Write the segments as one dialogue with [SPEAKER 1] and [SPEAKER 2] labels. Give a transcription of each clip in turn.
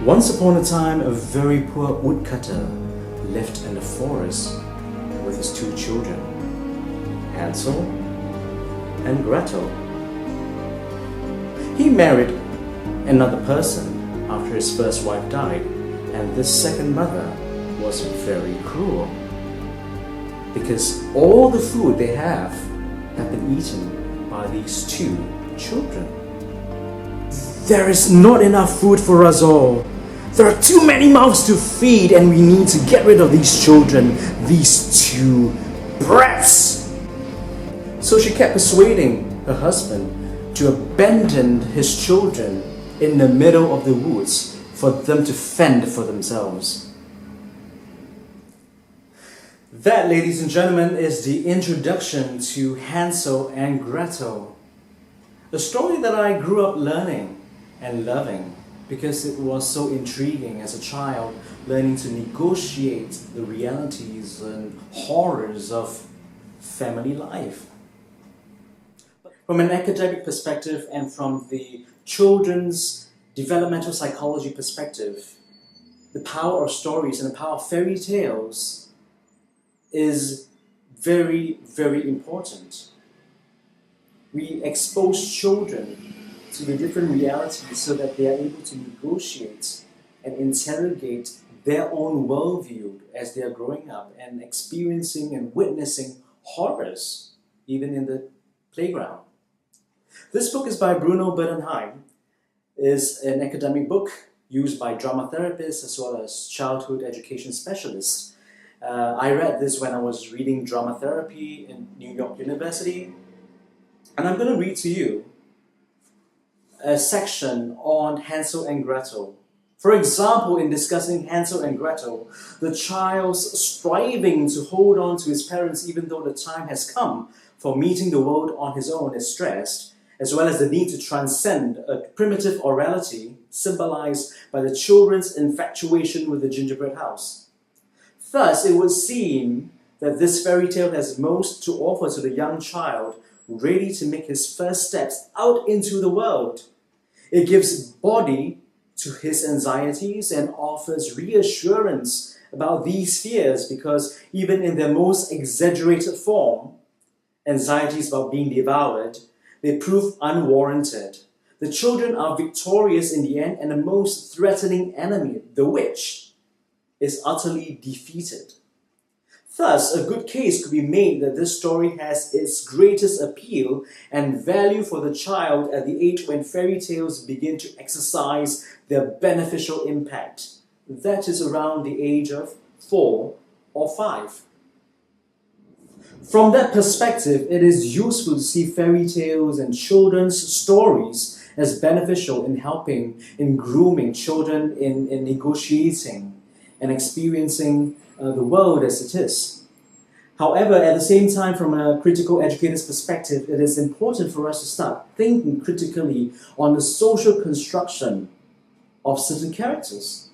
[SPEAKER 1] Once upon a time, a very poor woodcutter lived in the forest with his two children, Hansel and Gretel. He married another person after his first wife died, and this second mother was very cruel because all the food they have been eaten by these two children. There is not enough food for us all. There are too many mouths to feed, and we need to get rid of these children, these two brats. So she kept persuading her husband to abandon his children in the middle of the woods for them to fend for themselves. That, ladies and gentlemen, is the introduction to Hansel and Gretel. A story that I grew up learning and loving because it was so intriguing as a child, learning to negotiate the realities and horrors of family life. From an academic perspective and from the children's developmental psychology perspective, the power of stories and the power of fairy tales is very, very important. We expose children to the different realities so that they are able to negotiate and interrogate their own worldview as they are growing up and experiencing and witnessing horrors, even in the playground. This book is by Bruno Bernheim. It's an academic book used by drama therapists as well as childhood education specialists. I read this when I was reading drama therapy in New York University, and I'm going to read to you a section on Hansel and Gretel. For example, in discussing Hansel and Gretel, the child's striving to hold on to his parents even though the time has come for meeting the world on his own is stressed, as well as the need to transcend a primitive orality symbolized by the children's infatuation with the gingerbread house. Thus, it would seem that this fairy tale has most to offer to the young child ready to make his first steps out into the world. It gives body to his anxieties and offers reassurance about these fears because even in their most exaggerated form, anxieties about being devoured, they prove unwarranted. The children are victorious in the end, and the most threatening enemy, the witch, is utterly defeated. Thus, a good case could be made that this story has its greatest appeal and value for the child at the age when fairy tales begin to exercise their beneficial impact. That is around the age of 4 or 5. From that perspective, it is useful to see fairy tales and children's stories as beneficial in helping, in grooming children, in negotiating and experiencing the world as it is. However, at the same time, from a critical educator's perspective, it is important for us to start thinking critically on the social construction of certain characters.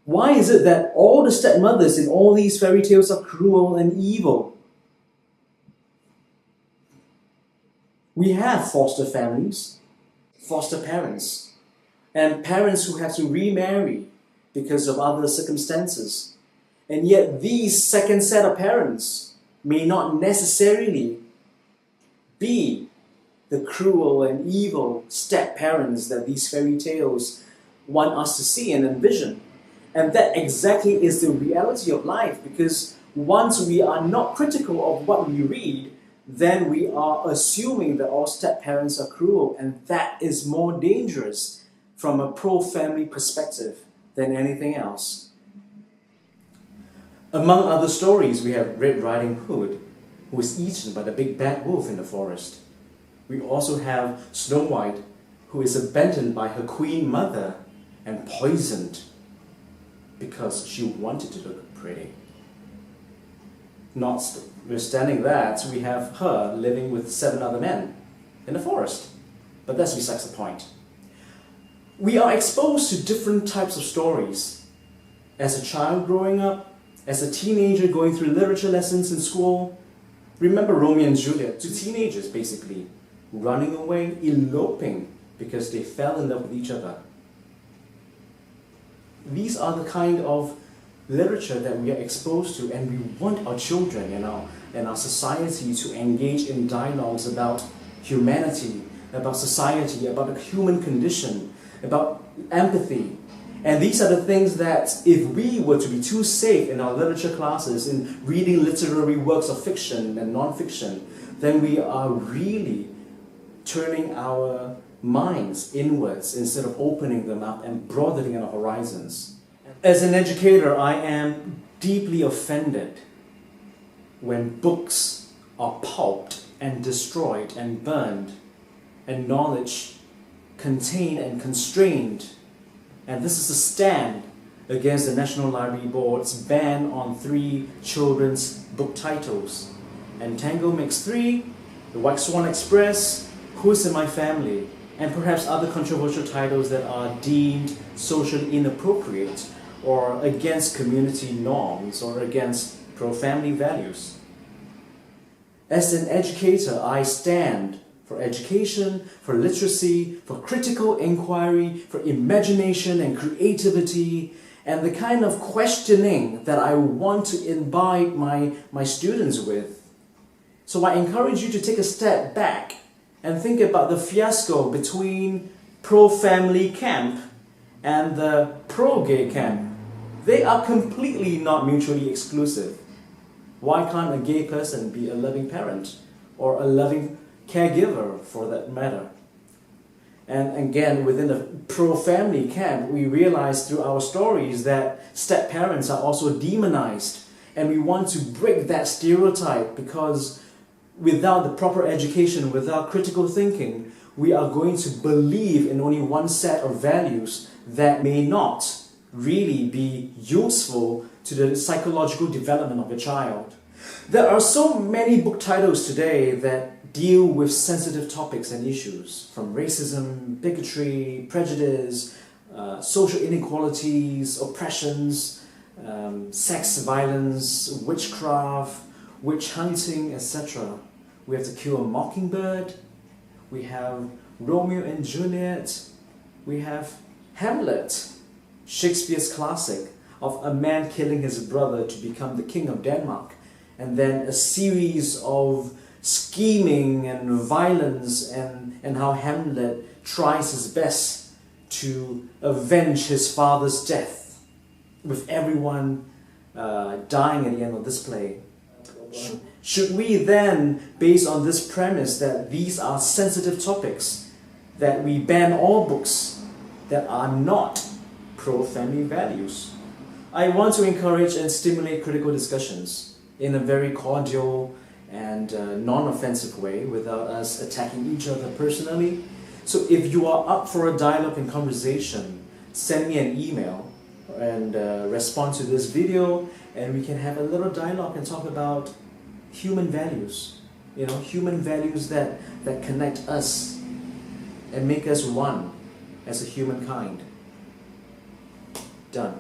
[SPEAKER 1] Why is it that all the stepmothers in all these fairy tales are cruel and evil? We have foster families, foster parents, and parents who have to remarry because of other circumstances. And yet these second set of parents may not necessarily be the cruel and evil step-parents that these fairy tales want us to see and envision. And that exactly is the reality of life, because once we are not critical of what we read, then we are assuming that all step-parents are cruel, and that is more dangerous from a pro-family perspective than anything else. Among other stories, we have Red Riding Hood, who is eaten by the big bad wolf in the forest. We also have Snow White, who is abandoned by her queen mother and poisoned because she wanted to look pretty. Notwithstanding that, we have her living with 7 other men in the forest. But that's besides the point. We are exposed to different types of stories. As a child growing up, as a teenager going through literature lessons in school. Remember Romeo and Juliet, 2 teenagers basically, running away, eloping because they fell in love with each other. these are the kind of literature that we are exposed to, and we want our children and our society to engage in dialogues about humanity, about society, about the human condition, about empathy. And these are the things that if we were to be too safe in our literature classes, in reading literary works of fiction and non-fiction, then we are really turning our minds inwards instead of opening them up and broadening our horizons. As an educator, I am deeply offended when books are pulped and destroyed and burned, and knowledge contained and constrained. And this is a stand against the National Library Board's ban on 3 children's book titles: Entangle Mix 3, The White Swan Express, Who's in My Family, and perhaps other controversial titles that are deemed socially inappropriate or against community norms or against pro-family values. As an educator, I stand for education, for literacy, for critical inquiry, for imagination and creativity, and the kind of questioning that I want to imbibe my students with. So I encourage you to take a step back and think about the fiasco between pro-family camp and the pro-gay camp. They are completely not mutually exclusive. Why can't a gay person be a loving parent or a loving caregiver for that matter? And again, within the pro-family camp, we realize through our stories that step-parents are also demonized, and we want to break that stereotype because without the proper education, without critical thinking, we are going to believe in only one set of values that may not really be useful to the psychological development of a child. There are so many book titles today that deal with sensitive topics and issues, from racism, bigotry, prejudice, social inequalities, oppressions, sex violence, witchcraft, witch hunting, etc. We have To Kill a Mockingbird, we have Romeo and Juliet, we have Hamlet, Shakespeare's classic of a man killing his brother to become the king of Denmark, and then a series of scheming and violence and how Hamlet tries his best to avenge his father's death, with everyone dying at the end of this play. Should we then, based on this premise that these are sensitive topics, that we ban all books that are not pro-family values? I want to encourage and stimulate critical discussions in a very cordial and non-offensive way without us attacking each other personally. So if you are up for a dialogue and conversation, send me an email and respond to this video, and we can have a little dialogue and talk about human values, human values that connect us and make us one as a humankind. Done.